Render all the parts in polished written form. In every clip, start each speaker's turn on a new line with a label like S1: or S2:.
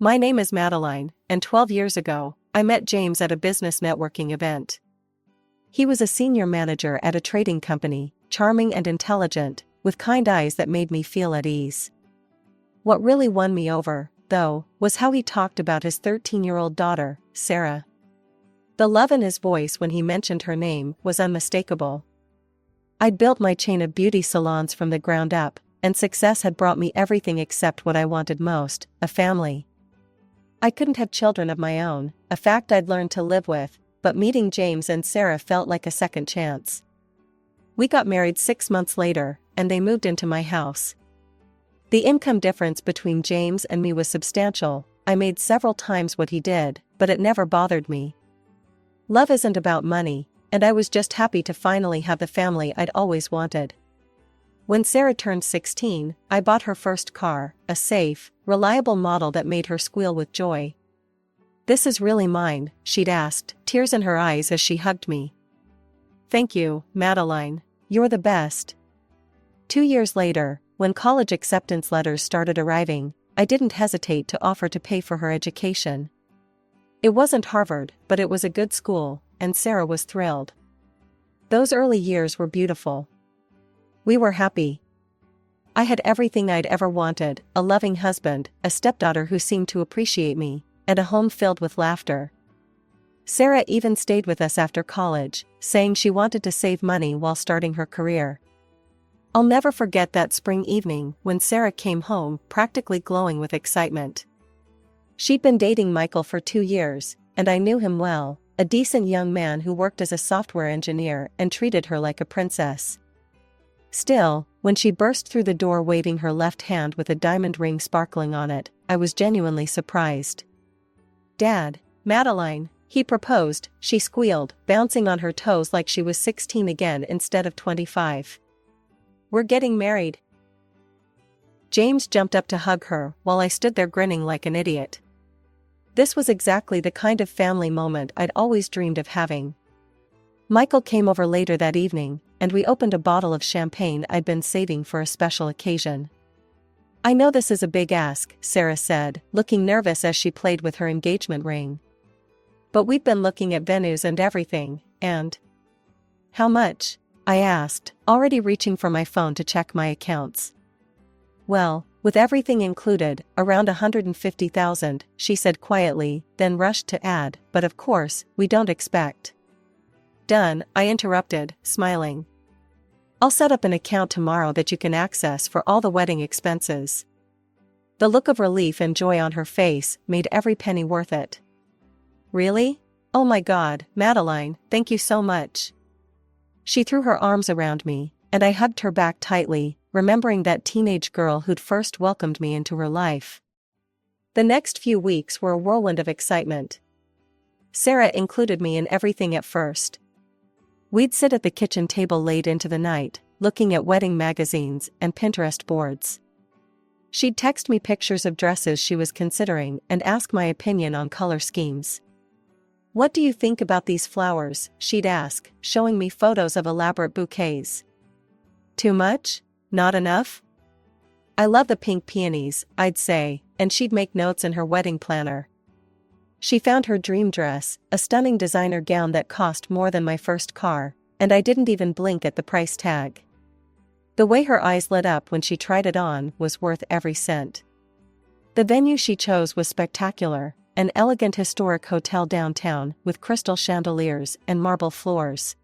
S1: My name is Madeline, and 12 years ago, I met James at a business networking event. He was a senior manager at a trading company, charming and intelligent, with kind eyes that made me feel at ease. What really won me over, though, was how he talked about his 13-year-old daughter, Sarah. The love in his voice when he mentioned her name was unmistakable. I'd built my chain of beauty salons from the ground up, and success had brought me everything except what I wanted most, a family. I couldn't have children of my own, a fact I'd learned to live with, but meeting James and Sarah felt like a second chance. We got married 6 months later, and they moved into my house. The income difference between James and me was substantial. I made several times what he did, but it never bothered me. Love isn't about money, and I was just happy to finally have the family I'd always wanted. When Sarah turned 16, I bought her first car, a safe, reliable model that made her squeal with joy. "This is really mine," she'd asked, tears in her eyes as she hugged me. "Thank you, Madeline. You're the best." 2 years later, when college acceptance letters started arriving, I didn't hesitate to offer to pay for her education. It wasn't Harvard, but it was a good school, and Sarah was thrilled. Those early years were beautiful. We were happy. I had everything I'd ever wanted, a loving husband, a stepdaughter who seemed to appreciate me, and a home filled with laughter. Sarah even stayed with us after college, saying she wanted to save money while starting her career. I'll never forget that spring evening when Sarah came home practically glowing with excitement. She'd been dating Michael for 2 years, and I knew him well, a decent young man who worked as a software engineer and treated her like a princess. Still, when she burst through the door waving her left hand with a diamond ring sparkling on it, I was genuinely surprised. "Dad, Madeline," he proposed, she squealed, bouncing on her toes like she was 16 again instead of 25. "We're getting married." James jumped up to hug her while I stood there grinning like an idiot. This was exactly the kind of family moment I'd always dreamed of having. Michael came over later that evening, and we opened a bottle of champagne I'd been saving for a special occasion. "I know this is a big ask," Sarah said, looking nervous as she played with her engagement ring. "But we've been looking at venues and everything, and—" "How much?" I asked, already reaching for my phone to check my accounts. "Well, with everything included, around 150,000, she said quietly, then rushed to add, "But of course, we don't expect—" "Done," I interrupted, smiling. "I'll set up an account tomorrow that you can access for all the wedding expenses." The look of relief and joy on her face made every penny worth it. "Really? Oh my God, Madeline, thank you so much." She threw her arms around me, and I hugged her back tightly, remembering that teenage girl who'd first welcomed me into her life. The next few weeks were a whirlwind of excitement. Sarah included me in everything at first. We'd sit at the kitchen table late into the night, looking at wedding magazines and Pinterest boards. She'd text me pictures of dresses she was considering and ask my opinion on color schemes. "What do you think about these flowers?" she'd ask, showing me photos of elaborate bouquets. "Too much? Not enough?" "I love the pink peonies," I'd say, and she'd make notes in her wedding planner. She found her dream dress, a stunning designer gown that cost more than my first car, and I didn't even blink at the price tag. The way her eyes lit up when she tried it on was worth every cent. The venue she chose was spectacular, an elegant historic hotel downtown with crystal chandeliers and marble floors.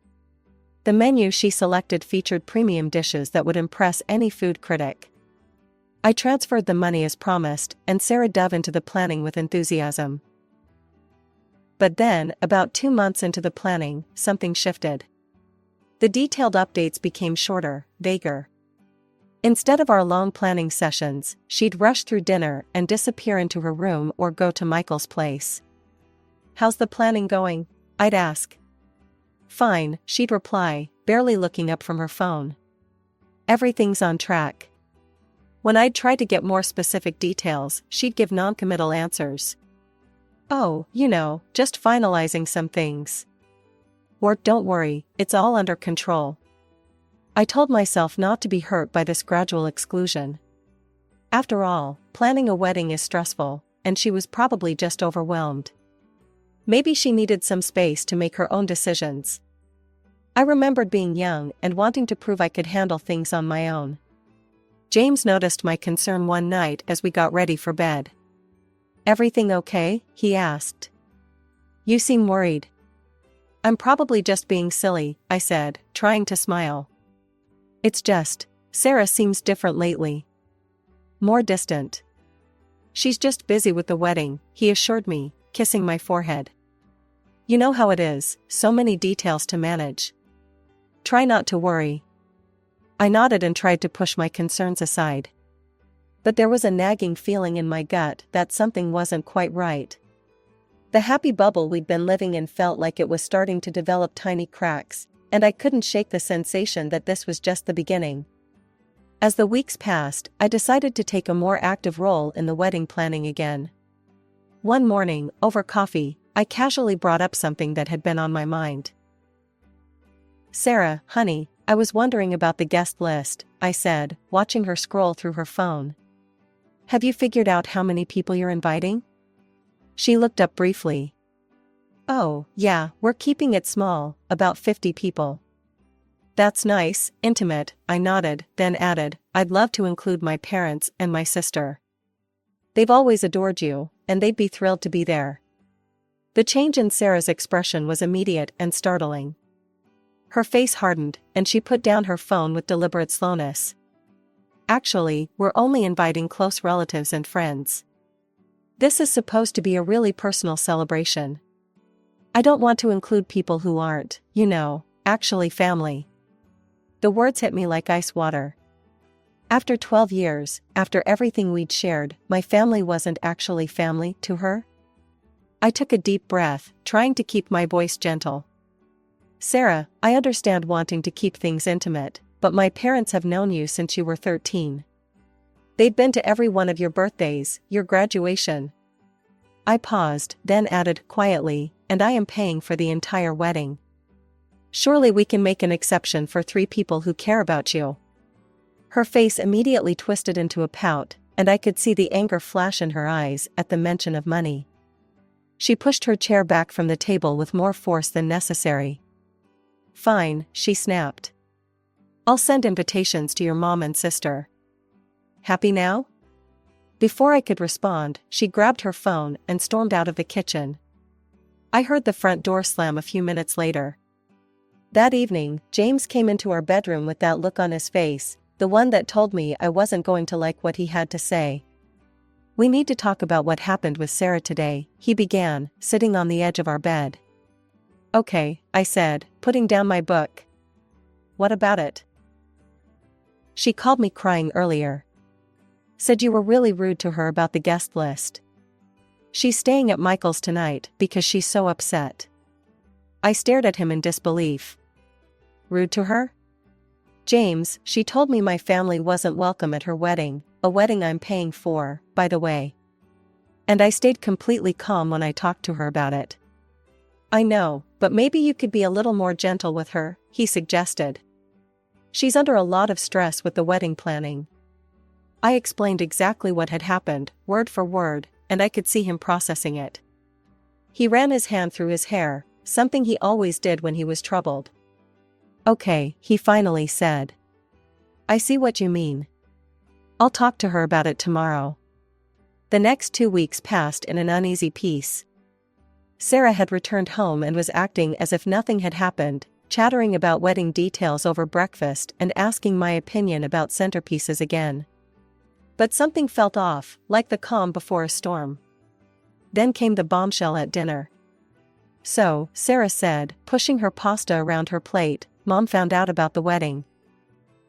S1: The menu she selected featured premium dishes that would impress any food critic. I transferred the money as promised, and Sarah dove into the planning with enthusiasm. But then, about 2 months into the planning, something shifted. The detailed updates became shorter, vaguer. Instead of our long planning sessions, she'd rush through dinner and disappear into her room or go to Michael's place. "How's the planning going?" I'd ask. "Fine," she'd reply, barely looking up from her phone. "Everything's on track." When I'd try to get more specific details, she'd give non-committal answers. "Oh, just finalizing some things." Or, "Don't worry, it's all under control." I told myself not to be hurt by this gradual exclusion. After all, planning a wedding is stressful, and she was probably just overwhelmed. Maybe she needed some space to make her own decisions. I remembered being young and wanting to prove I could handle things on my own. James noticed my concern one night as we got ready for bed. "Everything okay?" he asked. "You seem worried." "I'm probably just being silly," I said, trying to smile. "It's just, Sarah seems different lately. More distant." "She's just busy with the wedding," he assured me, kissing my forehead. "You know how it is, so many details to manage. Try not to worry." I nodded and tried to push my concerns aside. But there was a nagging feeling in my gut that something wasn't quite right. The happy bubble we'd been living in felt like it was starting to develop tiny cracks, and I couldn't shake the sensation that this was just the beginning. As the weeks passed, I decided to take a more active role in the wedding planning again. One morning, over coffee, I casually brought up something that had been on my mind. "Sarah, honey, I was wondering about the guest list," I said, watching her scroll through her phone. "Have you figured out how many people you're inviting?" She looked up briefly. "Oh, yeah, we're keeping it small, about 50 people." "That's nice, intimate," I nodded, then added, "I'd love to include my parents and my sister. They've always adored you, and they'd be thrilled to be there." The change in Sarah's expression was immediate and startling. Her face hardened, and she put down her phone with deliberate slowness. "Actually, we're only inviting close relatives and friends. This is supposed to be a really personal celebration. I don't want to include people who aren't, actually family." The words hit me like ice water. After 12 years, after everything we'd shared, my family wasn't actually family to her? I took a deep breath, trying to keep my voice gentle. "Sarah, I understand wanting to keep things intimate, but my parents have known you since you were 13. They'd been to every one of your birthdays, your graduation." I paused, then added quietly, "And I am paying for the entire wedding. Surely we can make an exception for 3 people who care about you." Her face immediately twisted into a pout, and I could see the anger flash in her eyes at the mention of money. She pushed her chair back from the table with more force than necessary. "Fine," she snapped. "I'll send invitations to your mom and sister. Happy now?" Before I could respond, she grabbed her phone and stormed out of the kitchen. I heard the front door slam a few minutes later. That evening, James came into our bedroom with that look on his face, the one that told me I wasn't going to like what he had to say. "We need to talk about what happened with Sarah today," he began, sitting on the edge of our bed. "Okay," I said, putting down my book. "What about it?" "She called me crying earlier. Said you were really rude to her about the guest list. She's staying at Michael's tonight because she's so upset." I stared at him in disbelief. "Rude to her?" "James, she told me my family wasn't welcome at her wedding, a wedding I'm paying for, by the way. And I stayed completely calm when I talked to her about it." "I know, but maybe you could be a little more gentle with her," he suggested. "She's under a lot of stress with the wedding planning." I explained exactly what had happened, word for word, and I could see him processing it. He ran his hand through his hair, something he always did when he was troubled. "Okay," he finally said. "I see what you mean. I'll talk to her about it tomorrow." The next 2 weeks passed in an uneasy peace. Sarah had returned home and was acting as if nothing had happened, chattering about wedding details over breakfast and asking my opinion about centerpieces again. But something felt off, like the calm before a storm. Then came the bombshell at dinner. "So," Sarah said, pushing her pasta around her plate, "Mom found out about the wedding.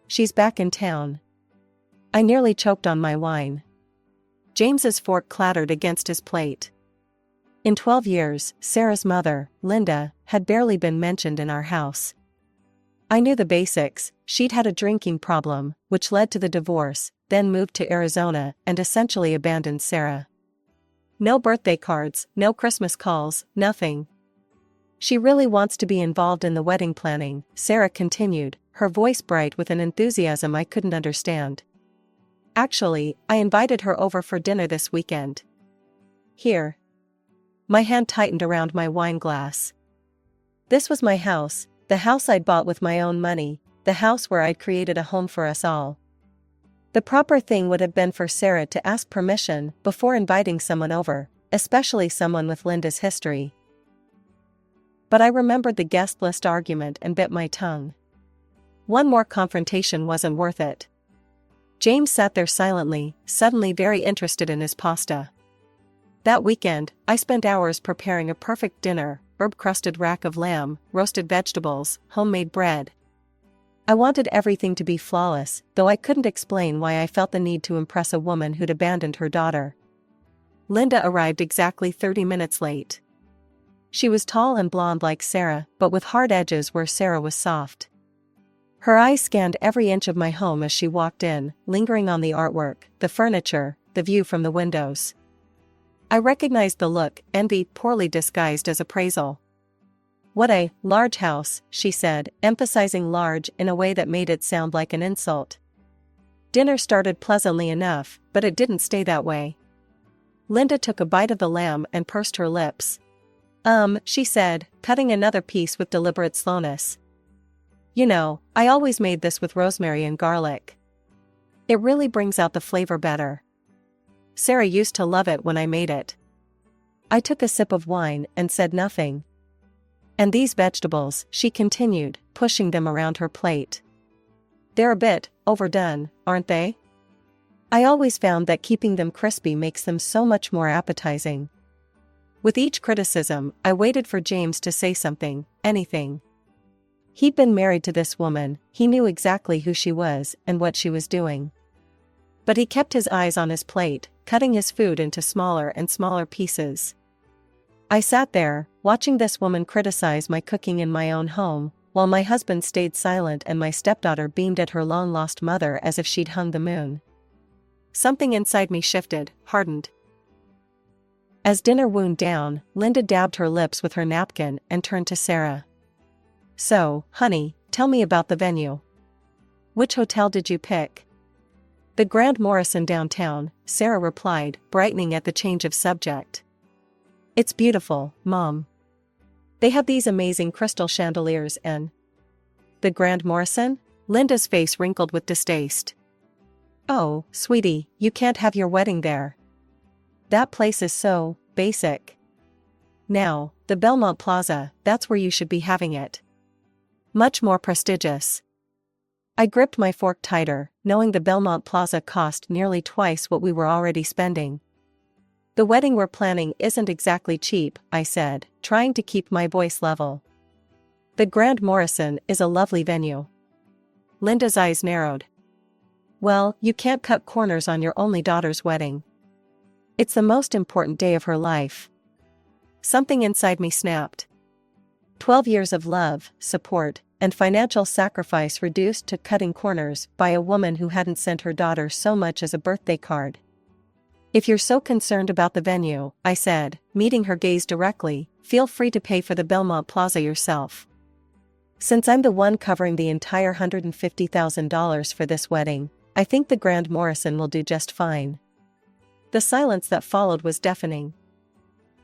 S1: She's back in town." I nearly choked on my wine. James's fork clattered against his plate. In 12 years, Sarah's mother, Linda, had barely been mentioned in our house. I knew the basics. She'd had a drinking problem, which led to the divorce, then moved to Arizona and essentially abandoned Sarah. No birthday cards, no Christmas calls, nothing. "She really wants to be involved in the wedding planning," Sarah continued, her voice bright with an enthusiasm I couldn't understand. "Actually, I invited her over for dinner this weekend." Here. My hand tightened around my wine glass. This was my house, the house I'd bought with my own money, the house where I'd created a home for us all. The proper thing would have been for Sarah to ask permission before inviting someone over, especially someone with Linda's history. But I remembered the guest list argument and bit my tongue. One more confrontation wasn't worth it. James sat there silently, suddenly very interested in his pasta. That weekend, I spent hours preparing a perfect dinner: herb-crusted rack of lamb, roasted vegetables, homemade bread. I wanted everything to be flawless, though I couldn't explain why I felt the need to impress a woman who'd abandoned her daughter. Linda arrived exactly 30 minutes late. She was tall and blonde like Sarah, but with hard edges where Sarah was soft. Her eyes scanned every inch of my home as she walked in, lingering on the artwork, the furniture, the view from the windows. I recognized the look, envy poorly disguised as appraisal. "What a large house," she said, emphasizing large in a way that made it sound like an insult. Dinner started pleasantly enough, but it didn't stay that way. Linda took a bite of the lamb and pursed her lips. She said, cutting another piece with deliberate slowness. "You know, I always made this with rosemary and garlic. It really brings out the flavor better. Sarah used to love it when I made it." I took a sip of wine and said nothing. "And these vegetables," she continued, pushing them around her plate. "They're a bit overdone, aren't they? I always found that keeping them crispy makes them so much more appetizing." With each criticism, I waited for James to say something, anything. He'd been married to this woman, he knew exactly who she was and what she was doing. But he kept his eyes on his plate, cutting his food into smaller and smaller pieces. I sat there, watching this woman criticize my cooking in my own home, while my husband stayed silent and my stepdaughter beamed at her long-lost mother as if she'd hung the moon. Something inside me shifted, hardened. As dinner wound down, Linda dabbed her lips with her napkin and turned to Sarah. "So, honey, tell me about the venue. Which hotel did you pick?" "The Grand Morrison downtown," Sarah replied, brightening at the change of subject. "It's beautiful, Mom. They have these amazing crystal chandeliers and—" "The Grand Morrison?" Linda's face wrinkled with distaste. "Oh, sweetie, you can't have your wedding there. That place is so basic. Now, the Belmont Plaza, that's where you should be having it. Much more prestigious." I gripped my fork tighter, knowing the Belmont Plaza cost nearly twice what we were already spending. "The wedding we're planning isn't exactly cheap," I said, trying to keep my voice level. "The Grand Morrison is a lovely venue." Linda's eyes narrowed. "Well, you can't cut corners on your only daughter's wedding. It's the most important day of her life." Something inside me snapped. 12 years of love, support, and financial sacrifice reduced to cutting corners by a woman who hadn't sent her daughter so much as a birthday card. "If you're so concerned about the venue," I said, meeting her gaze directly, "feel free to pay for the Belmont Plaza yourself. Since I'm the one covering the entire $150,000 for this wedding, I think the Grand Morrison will do just fine." The silence that followed was deafening.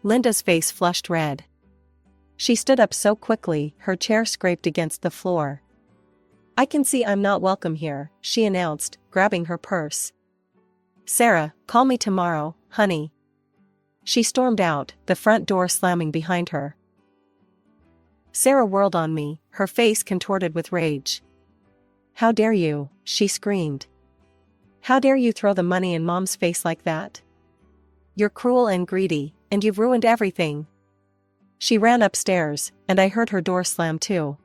S1: Linda's face flushed red. She stood up so quickly, her chair scraped against the floor. "I can see I'm not welcome here," she announced, grabbing her purse. "Sarah, call me tomorrow, honey." She stormed out, the front door slamming behind her. Sarah whirled on me, her face contorted with rage. "How dare you?" she screamed. "How dare you throw the money in Mom's face like that? You're cruel and greedy, and you've ruined everything." She ran upstairs, and I heard her door slam too.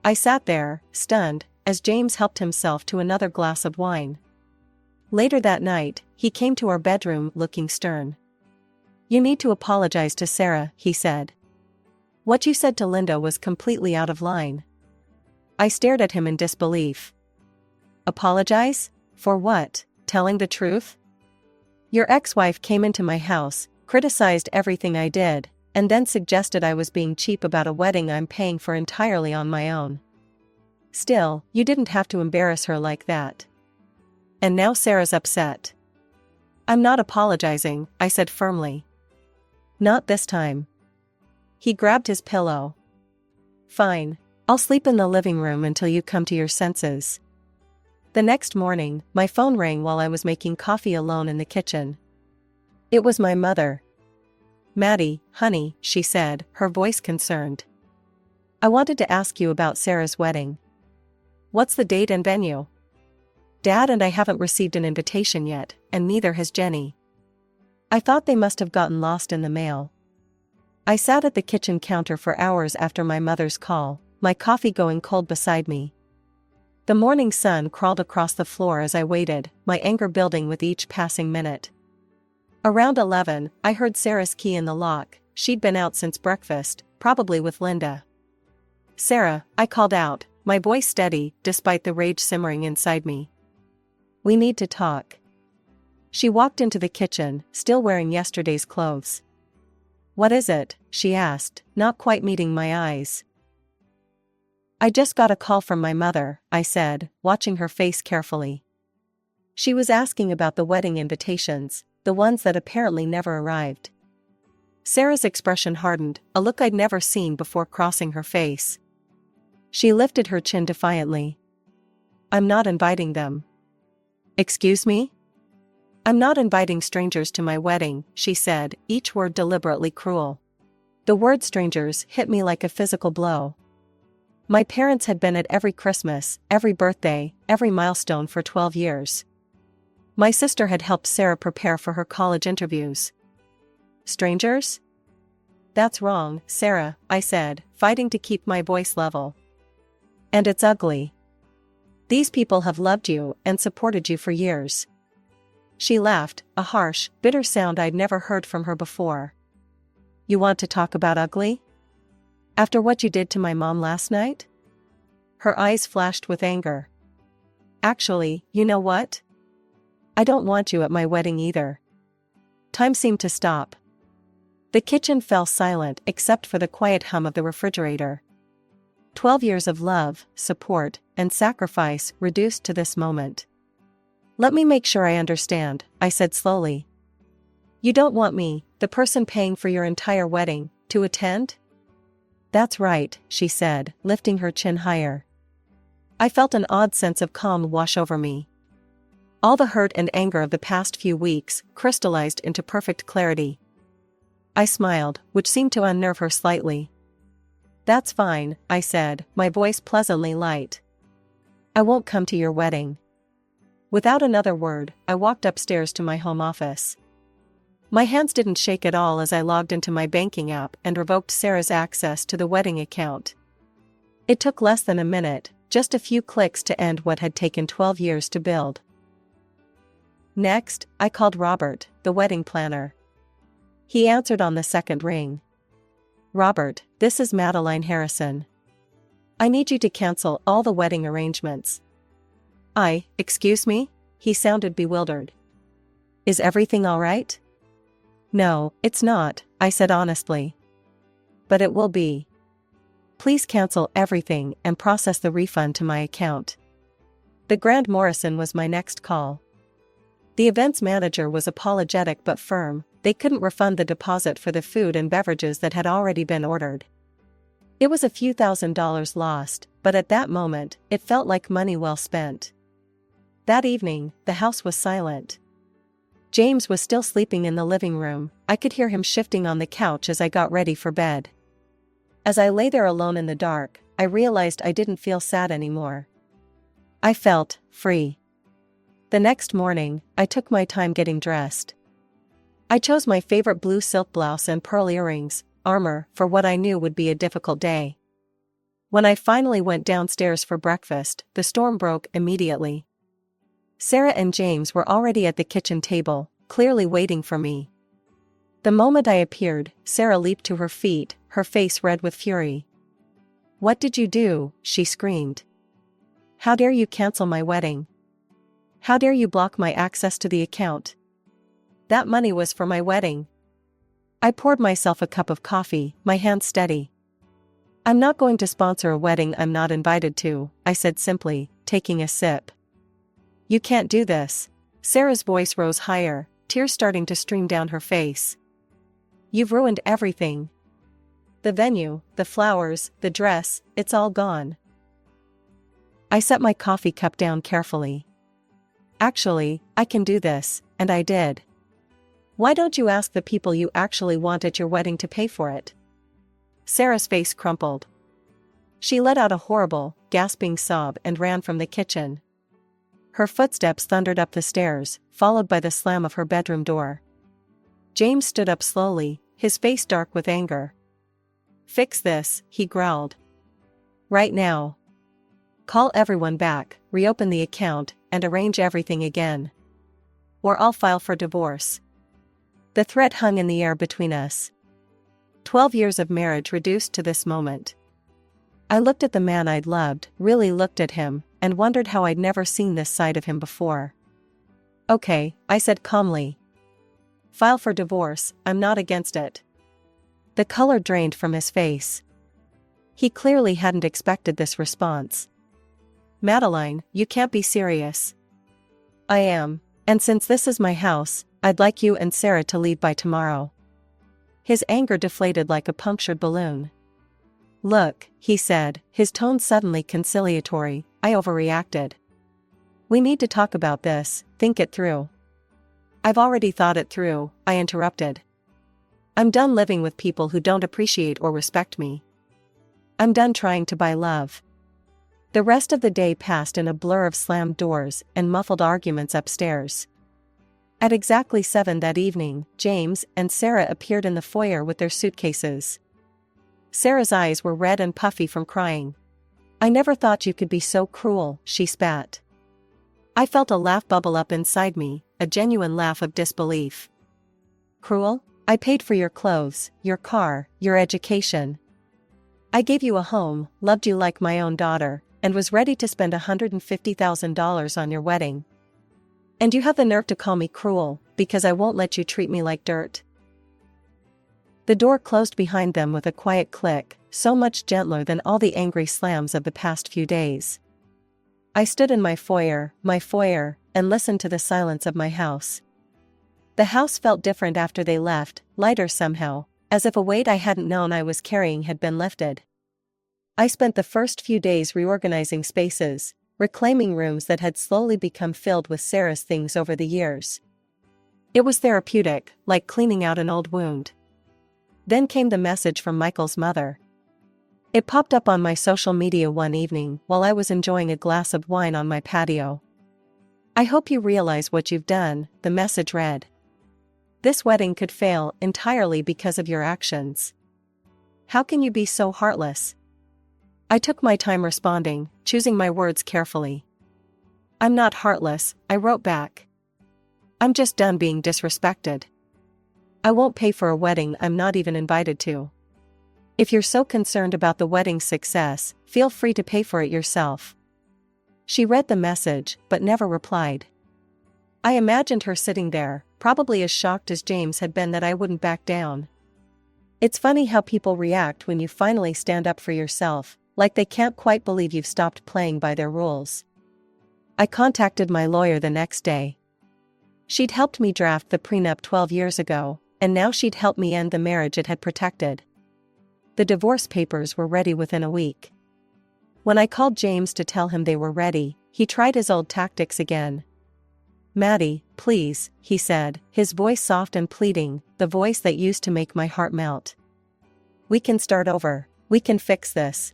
S1: I sat there, stunned, as James helped himself to another glass of wine. Later that night, he came to our bedroom looking stern. "You need to apologize to Sarah," he said. "What you said to Linda was completely out of line." I stared at him in disbelief. "Apologize? For what? Telling the truth? Your ex-wife came into my house, criticized everything I did, and then suggested I was being cheap about a wedding I'm paying for entirely on my own. Still, you didn't have to embarrass her like that. And now Sarah's upset." "I'm not apologizing," I said firmly. Not this time. He grabbed his pillow. Fine. I'll sleep in the living room until you come to your senses. The next morning, my phone rang while I was making coffee alone in the kitchen. It was my mother. "Maddie, honey," she said, her voice concerned. "I wanted to ask you about Sarah's wedding. What's the date and venue?" "Dad and I haven't received an invitation yet, and neither has Jenny. I thought they must have gotten lost in the mail." I sat at the kitchen counter for hours after my mother's call, my coffee going cold beside me. The morning sun crawled across the floor as I waited, my anger building with each passing minute. Around 11, I heard Sarah's key in the lock. She'd been out since breakfast, probably with Linda. "Sarah," I called out, my voice steady, despite the rage simmering inside me. "We need to talk." She walked into the kitchen, still wearing yesterday's clothes. "What is it?" she asked, not quite meeting my eyes. "I just got a call from my mother," I said, watching her face carefully. She was asking about the wedding invitations, the ones that apparently never arrived. Sarah's expression hardened, a look I'd never seen before crossing her face. She lifted her chin defiantly. "I'm not inviting them." "Excuse me?" "I'm not inviting strangers to my wedding," she said, each word deliberately cruel. The word strangers hit me like a physical blow. My parents had been at every Christmas, every birthday, every milestone for 12 years. My sister had helped Sarah prepare for her college interviews. Strangers? "That's wrong, Sarah," I said, fighting to keep my voice level. "And it's ugly. These people have loved you and supported you for years." She laughed, a harsh, bitter sound I'd never heard from her before. "You want to talk about ugly? After what you did to my mom last night?" Her eyes flashed with anger. "Actually, you know what? I don't want you at my wedding either." Time seemed to stop. The kitchen fell silent except for the quiet hum of the refrigerator. 12 years of love, support, and sacrifice reduced to this moment. "Let me make sure I understand," I said slowly. "You don't want me, the person paying for your entire wedding, to attend?" "That's right," she said, lifting her chin higher. I felt an odd sense of calm wash over me. All the hurt and anger of the past few weeks crystallized into perfect clarity. I smiled, which seemed to unnerve her slightly. "That's fine," I said, my voice pleasantly light. "I won't come to your wedding." Without another word, I walked upstairs to my home office. My hands didn't shake at all as I logged into my banking app and revoked Sarah's access to the wedding account. It took less than a minute, just a few clicks to end what had taken 12 years to build. Next, I called Robert, the wedding planner. He answered on the second ring. "Robert, this is Madeline Harrison. I need you to cancel all the wedding arrangements." Excuse me?" He sounded bewildered. "Is everything all right?" "No, it's not," I said honestly. "But it will be. Please cancel everything and process the refund to my account." The Grand Morrison was my next call. The events manager was apologetic but firm. They couldn't refund the deposit for the food and beverages that had already been ordered. It was a few $1,000s lost, but at that moment, it felt like money well spent. That evening, the house was silent. James was still sleeping in the living room. I could hear him shifting on the couch as I got ready for bed. As I lay there alone in the dark, I realized I didn't feel sad anymore. I felt free. The next morning, I took my time getting dressed. I chose my favorite blue silk blouse and pearl earrings, armor, for what I knew would be a difficult day. When I finally went downstairs for breakfast, the storm broke immediately. Sarah and James were already at the kitchen table, clearly waiting for me. The moment I appeared, Sarah leaped to her feet, her face red with fury. "What did you do?" she screamed. "How dare you cancel my wedding? How dare you block my access to the account? That money was for my wedding." I poured myself a cup of coffee, my hands steady. "I'm not going to sponsor a wedding I'm not invited to," I said simply, taking a sip. "You can't do this." Sarah's voice rose higher, tears starting to stream down her face. You've ruined everything. The venue, the flowers, the dress, it's all gone. I set my coffee cup down carefully. Actually, I can do this, and I did. Why don't you ask the people you actually want at your wedding to pay for it? Sarah's face crumpled. She let out a horrible, gasping sob and ran from the kitchen. Her footsteps thundered up the stairs, followed by the slam of her bedroom door. James stood up slowly, his face dark with anger. Fix this, he growled. Right now. Call everyone back, reopen the account, and arrange everything again. Or I'll file for divorce. The threat hung in the air between us. 12 years of marriage reduced to this moment. I looked at the man I'd loved, really looked at him, and wondered how I'd never seen this side of him before. Okay, I said calmly. File for divorce, I'm not against it. The color drained from his face. He clearly hadn't expected this response. Madeline, you can't be serious. I am, and since this is my house, I'd like you and Sarah to leave by tomorrow. His anger deflated like a punctured balloon. Look, he said, his tone suddenly conciliatory, I overreacted. We need to talk about this, think it through. I've already thought it through, I interrupted. I'm done living with people who don't appreciate or respect me. I'm done trying to buy love. The rest of the day passed in a blur of slammed doors and muffled arguments upstairs. At exactly 7 that evening, James and Sarah appeared in the foyer with their suitcases. Sarah's eyes were red and puffy from crying. I never thought you could be so cruel, she spat. I felt a laugh bubble up inside me, a genuine laugh of disbelief. Cruel? I paid for your clothes, your car, your education. I gave you a home, loved you like my own daughter, and was ready to spend $150,000 on your wedding. And you have the nerve to call me cruel, because I won't let you treat me like dirt. The door closed behind them with a quiet click, so much gentler than all the angry slams of the past few days. I stood in my foyer, and listened to the silence of my house. The house felt different after they left, lighter somehow, as if a weight I hadn't known I was carrying had been lifted. I spent the first few days reorganizing spaces, reclaiming rooms that had slowly become filled with Sarah's things over the years. It was therapeutic, like cleaning out an old wound. Then came the message from Michael's mother. It popped up on my social media one evening while I was enjoying a glass of wine on my patio. I hope you realize what you've done, the message read. This wedding could fail entirely because of your actions. How can you be so heartless? I took my time responding, choosing my words carefully. I'm not heartless, I wrote back. I'm just done being disrespected. I won't pay for a wedding I'm not even invited to. If you're so concerned about the wedding's success, feel free to pay for it yourself. She read the message, but never replied. I imagined her sitting there, probably as shocked as James had been that I wouldn't back down. It's funny how people react when you finally stand up for yourself, like they can't quite believe you've stopped playing by their rules. I contacted my lawyer the next day. She'd helped me draft the prenup 12 years ago, and now she'd help me end the marriage it had protected. The divorce papers were ready within a week. When I called James to tell him they were ready, he tried his old tactics again. Maddie, please, he said, his voice soft and pleading, the voice that used to make my heart melt. We can start over. We can fix this.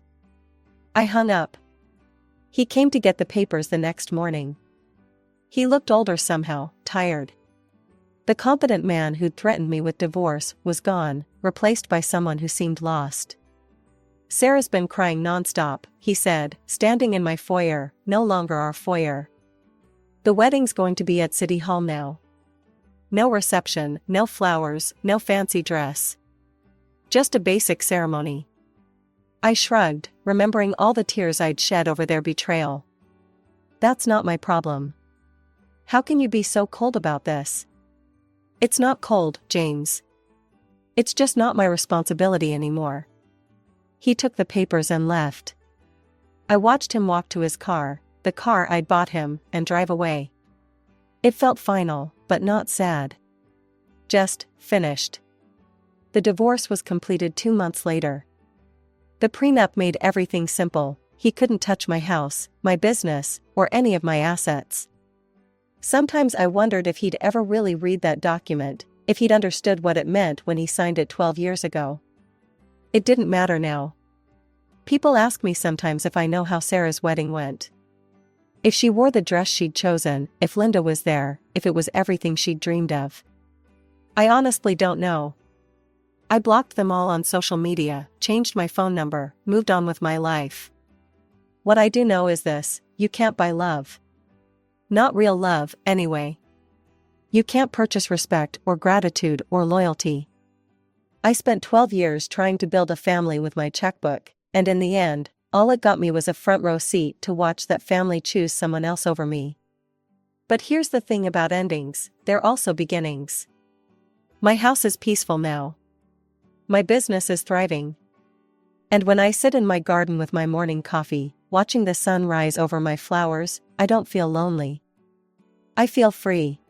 S1: I hung up. He came to get the papers the next morning. He looked older somehow, tired. The competent man who'd threatened me with divorce was gone, replaced by someone who seemed lost. Sarah's been crying nonstop, he said, standing in my foyer, no longer our foyer. The wedding's going to be at City Hall now. No reception, no flowers, no fancy dress. Just a basic ceremony. I shrugged, remembering all the tears I'd shed over their betrayal. That's not my problem. How can you be so cold about this? It's not cold, James. It's just not my responsibility anymore. He took the papers and left. I watched him walk to his car, the car I'd bought him, and drive away. It felt final, but not sad. Just finished. The divorce was completed 2 months later. The prenup made everything simple. He couldn't touch my house, my business, or any of my assets. Sometimes I wondered if he'd ever really read that document, if he'd understood what it meant when he signed it 12 years ago. It didn't matter now. People ask me sometimes if I know how Sarah's wedding went. If she wore the dress she'd chosen, if Linda was there, if it was everything she'd dreamed of. I honestly don't know. I blocked them all on social media, changed my phone number, moved on with my life. What I do know is this: you can't buy love. Not real love, anyway. You can't purchase respect or gratitude or loyalty. I spent 12 years trying to build a family with my checkbook, and in the end, all it got me was a front row seat to watch that family choose someone else over me. But here's the thing about endings: they're also beginnings. My house is peaceful now. My business is thriving. And when I sit in my garden with my morning coffee, watching the sun rise over my flowers, I don't feel lonely. I feel free.